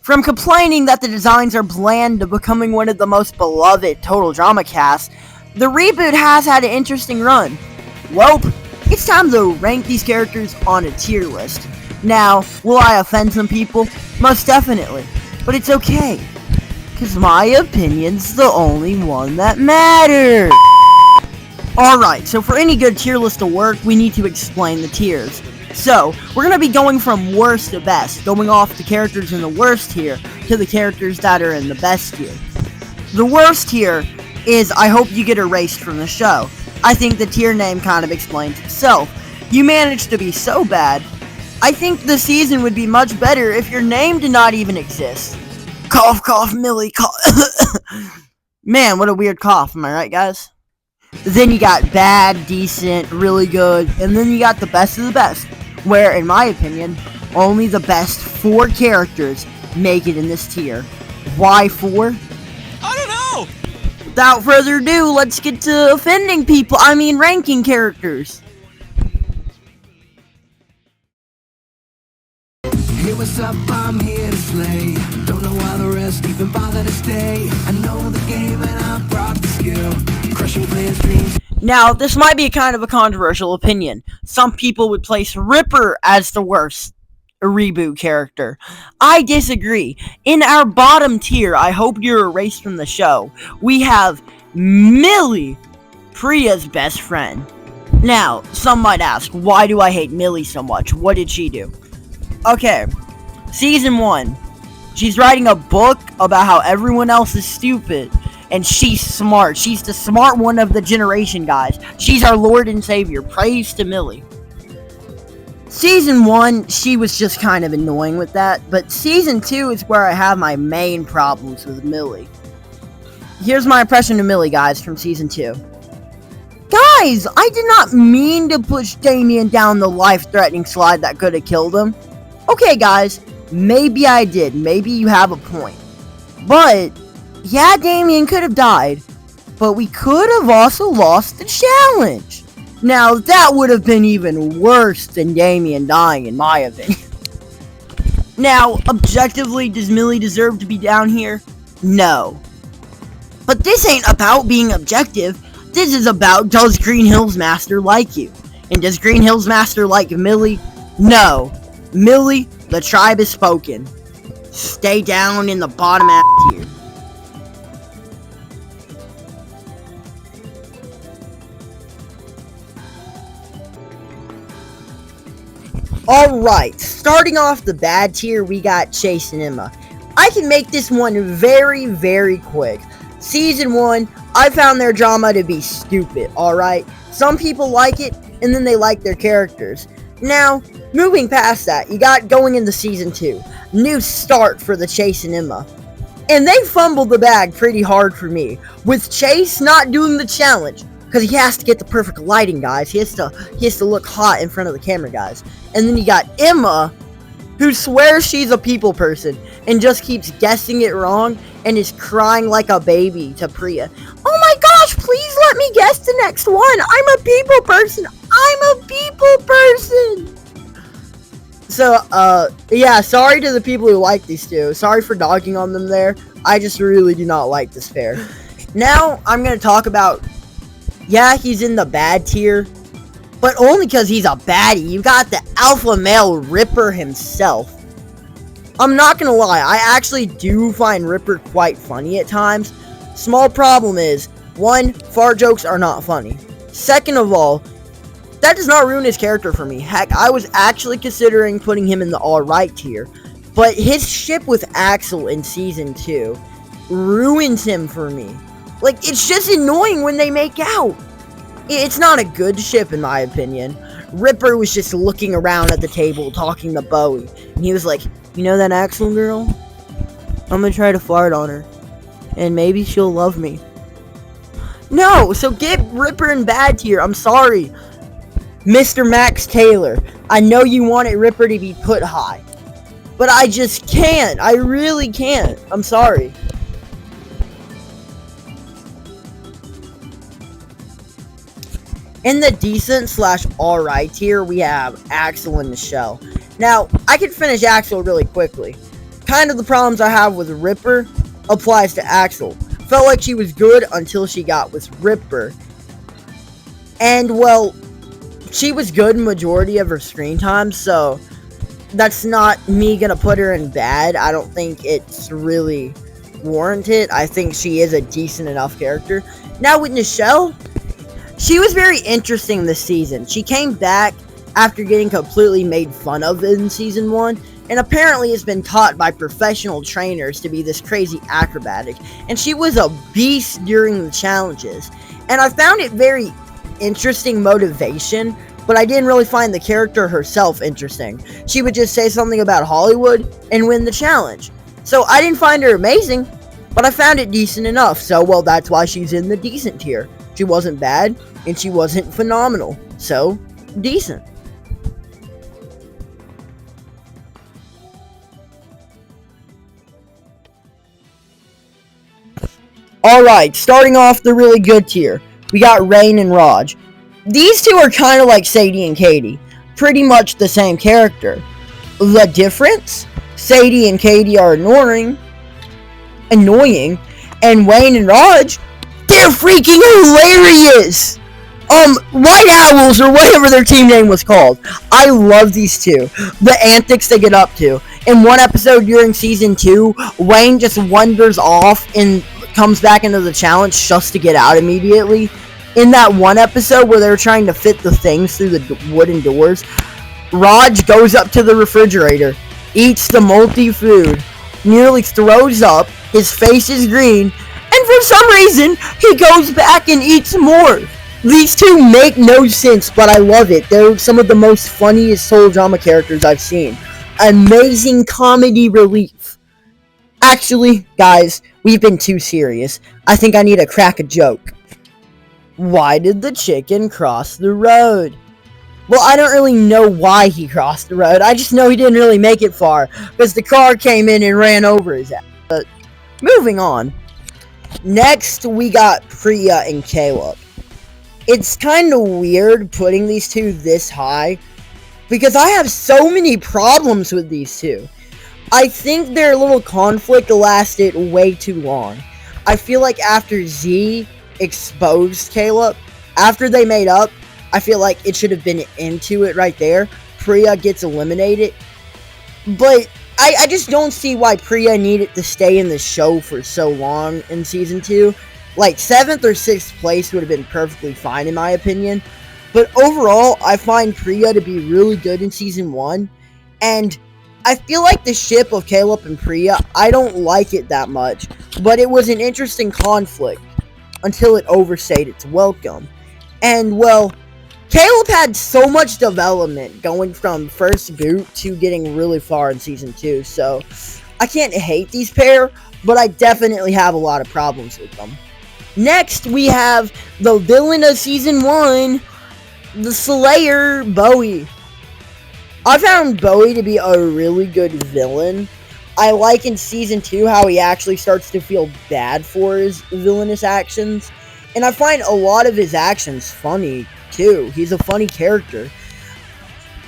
From complaining that the designs are bland to becoming one of the most beloved total drama casts, the reboot has had an interesting run. Well, it's time to rank these characters on a tier list. Now, will I offend some people? Most definitely. But it's okay, because my opinion's the only one that matters. Alright, so for any good tier list to work, we need to explain the tiers. So, we're going to be going from worst to best, going off the characters in the worst tier to the characters that are in the best tier. The worst tier is I hope you get erased from the show. I think the tier name kind of explains itself. You managed to be so bad, I think the season would be much better if your name did not even exist. Cough, cough, Millie, cough. Man, what a weird cough, am I right, guys? Then you got bad, decent, really good, and then you got the best of the best, where, in my opinion, only the best 4 characters make it in this tier. Why 4? I don't know! Without further ado, let's get to ranking characters. Hey, what's up? I'm here to slay. Don't know why the rest even bother to stay. I know the game and I brought the skill. Crushing players' dreams. Now, this might be kind of a controversial opinion. Some people would place Ripper as the worst reboot character. I disagree. In our bottom tier, I hope you're erased from the show, we have Millie, Priya's best friend. Now, some might ask, why do I hate Millie so much? What did she do? Okay, season 1. She's writing a book about how everyone else is stupid, and she's smart. She's the smart one of the generation, guys. She's our Lord and Savior. Praise to Millie. Season 1, she was just kind of annoying with that, but Season 2 is where I have my main problems with Millie. Here's my impression of Millie, guys, from Season 2. Guys, I did not mean to push Damien down the life-threatening slide that could have killed him. Okay, guys, maybe I did. Maybe you have a point. But, yeah, Damien could have died, but we could have also lost the challenge. Now, that would have been even worse than Damien dying, in my opinion. Now, objectively, does Millie deserve to be down here? No. But this ain't about being objective. This is about, does Green Hills Master like you? And does Green Hills Master like Millie? No. Millie, the tribe has spoken. Stay down in the bottom tier. Alright, starting off the bad tier, we got Chase and Emma. I can make this one very, very quick. Season 1, I found their drama to be stupid, alright? Some people like it, and then they like their characters. Now, moving past that, you got going into Season 2. New start for the Chase and Emma. And they fumbled the bag pretty hard for me, with Chase not doing the challenge. Because he has to get the perfect lighting, guys. He has to look hot in front of the camera, guys. And then you got Emma, who swears she's a people person, and just keeps guessing it wrong, and is crying like a baby to Priya. Oh my gosh, please let me guess the next one. I'm a people person. I'm a people person. So, yeah, sorry to the people who like these two. Sorry for dogging on them there. I just really do not like this pair. Now, I'm going to talk about, yeah, he's in the bad tier, but only because he's a baddie. You got the alpha male Ripper himself. I'm not going to lie, I actually do find Ripper quite funny at times. Small problem is, 1, fart jokes are not funny. Second of all, that does not ruin his character for me. Heck, I was actually considering putting him in the alright tier. But his ship with Axel in Season 2 ruins him for me. Like, it's just annoying when they make out. It's not a good ship, in my opinion. Ripper was just looking around at the table, talking to Bowie. And he was like, you know that Axel girl? I'm gonna try to fart on her. And maybe she'll love me. No, so get Ripper in bad tier. I'm sorry. Mr. Max Taylor, I know you wanted Ripper to be put high, but I just can't. I really can't. I'm sorry. In the decent / alright tier, we have Axel and Michelle. Now, I can finish Axel really quickly. kind of the problems I have with Ripper applies to Axel. Felt like she was good until she got with Ripper. And, well, she was good majority of her screen time, so that's not me gonna put her in bad. I don't think it's really warranted. I think she is a decent enough character. Now with Nichelle, she was very interesting this season. She came back after getting completely made fun of in season 1, and apparently has been taught by professional trainers to be this crazy acrobatic, and she was a beast during the challenges. And I found it very interesting motivation, but I didn't really find the character herself interesting. She would just say something about Hollywood and win the challenge. So I didn't find her amazing, but I found it decent enough. So, well, that's why she's in the decent tier. She wasn't bad, and she wasn't phenomenal. So, decent. Alright, starting off the really good tier, we got Rain and Raj. These two are kind of like Sadie and Katie. Pretty much the same character. The difference? Sadie and Katie are annoying, and Wayne and Raj, they're freaking hilarious! White Owls, or whatever their team name was called. I love these two. The antics they get up to. In one episode during season 2, Wayne just wanders off and comes back into the challenge just to get out immediately. In that one episode where they're trying to fit the things through the wooden doors, Raj goes up to the refrigerator, eats the moldy food, nearly throws up, his face is green, and for some reason, he goes back and eats more. These two make no sense, but I love it. They're some of the most funniest soul drama characters I've seen. Amazing comedy relief. Actually, guys, we've been too serious. I think I need to crack a joke. Why did the chicken cross the road? Well, I don't really know why he crossed the road. I just know he didn't really make it far, because the car came in and ran over his ass. But, moving on. Next, we got Priya and Caleb. It's kind of weird putting these two this high, because I have so many problems with these two. I think their little conflict lasted way too long. I feel like after Z exposed Caleb, after they made up, I feel like it should have been into it right there. Priya gets eliminated. But I just don't see why Priya needed to stay in the show for so long in season 2. Like, 7th or 6th place would have been perfectly fine in my opinion. But overall, I find Priya to be really good in season 1. And I feel like the ship of Caleb and Priya, I don't like it that much. But it was an interesting conflict until it overstayed its welcome. And, well, Caleb had so much development going from first boot to getting really far in season 2. So, I can't hate these pair, but I definitely have a lot of problems with them. Next, we have the villain of season 1, the Slayer, Bowie. I found Bowie to be a really good villain. I like in season 2 how he actually starts to feel bad for his villainous actions. And I find a lot of his actions funny, too. He's a funny character.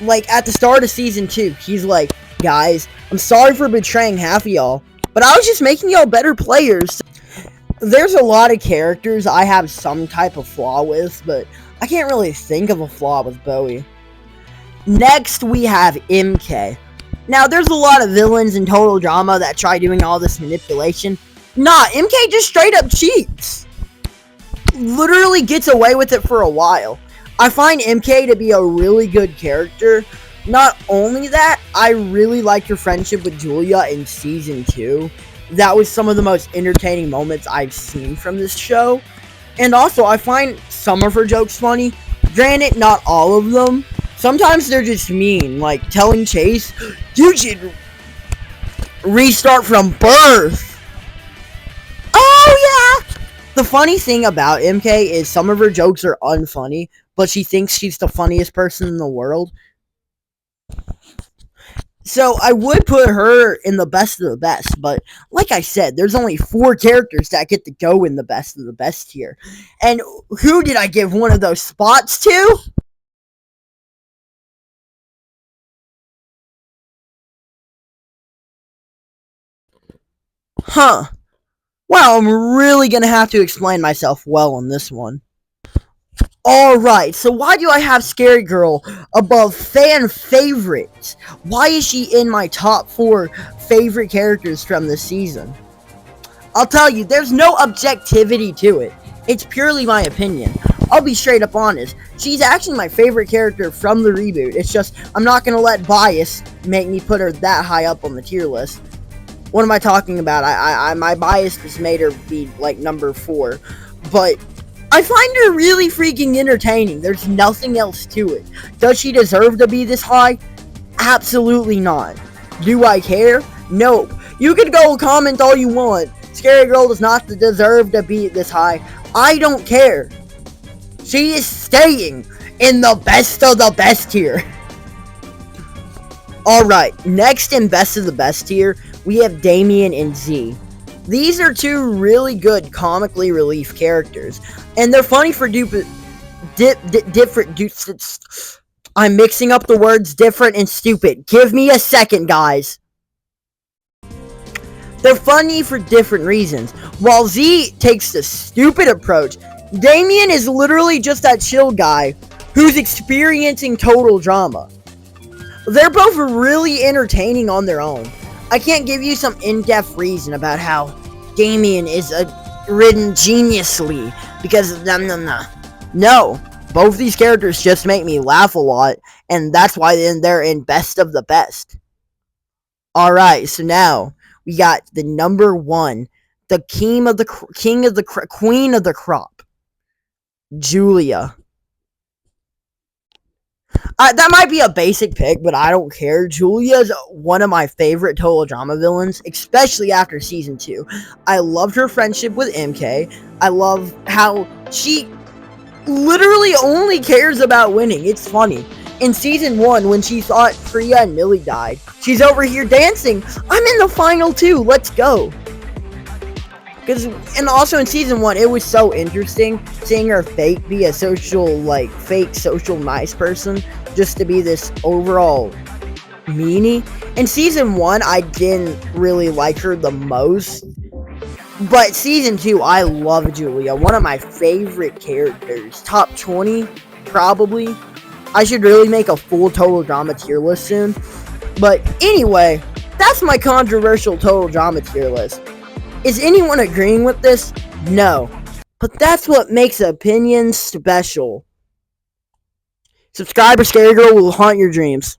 Like, at the start of season 2, he's like, guys, I'm sorry for betraying half of y'all, but I was just making y'all better players. There's a lot of characters I have some type of flaw with, but I can't really think of a flaw with Bowie. Next, we have MK. Now, there's a lot of villains in Total Drama that try doing all this manipulation. Nah, MK just straight up cheats. Literally gets away with it for a while. I find MK to be a really good character. Not only that, I really liked her friendship with Julia in season 2. That was some of the most entertaining moments I've seen from this show. And also, I find some of her jokes funny. Granted, not all of them. Sometimes they're just mean, like telling Chase, you should restart from birth. Oh, yeah! The funny thing about MK is some of her jokes are unfunny, but she thinks she's the funniest person in the world. So I would put her in the best of the best, but like I said, there's only 4 characters that get to go in the best of the best here. And who did I give one of those spots to? Huh. Wow, I'm really gonna have to explain myself well on this one. Alright, so why do I have Scary Girl above fan favorites? Why is she in my top 4 favorite characters from this season? I'll tell you, there's no objectivity to it. It's purely my opinion. I'll be straight up honest. She's actually my favorite character from the reboot. It's just, I'm not gonna let bias make me put her that high up on the tier list. What am I talking about? My bias just made her be, like, number 4. But I find her really freaking entertaining. There's nothing else to it. Does she deserve to be this high? Absolutely not. Do I care? No. You can go comment all you want. Scary Girl does not deserve to be this high. I don't care. She is staying in the best of the best tier. Alright, next in best of the best tier, we have Damien and Z. These are 2 really good comically relief characters, and they're funny for different. I'm mixing up the words different and stupid. Give me a second, guys. They're funny for different reasons. While Z takes the stupid approach, Damien is literally just that chill guy who's experiencing total drama. They're both really entertaining on their own. I can't give you some in-depth reason about how Damien is written geniusly because no, both these characters just make me laugh a lot, and that's why they're in best of the best. Alright, so now we got the number 1, the queen of the crop, Julia. That might be a basic pick, but I don't care. Julia's one of my favorite total drama villains, especially after season 2. I loved her friendship with MK. I love how she literally only cares about winning. It's funny. In season 1, when she thought Priya and Millie died, she's over here dancing. I'm in the final 2. Let's go. And also in season 1, it was so interesting seeing her fake be a fake social nice person, just to be this overall meanie. In season 1, I didn't really like her the most, but season 2, I love Julia, one of my favorite characters. Top 20, probably. I should really make a full total drama tier list soon. But anyway, that's my controversial total drama tier list. Is anyone agreeing with this? No. But that's what makes opinions special. Subscribe or Scary Girl will haunt your dreams.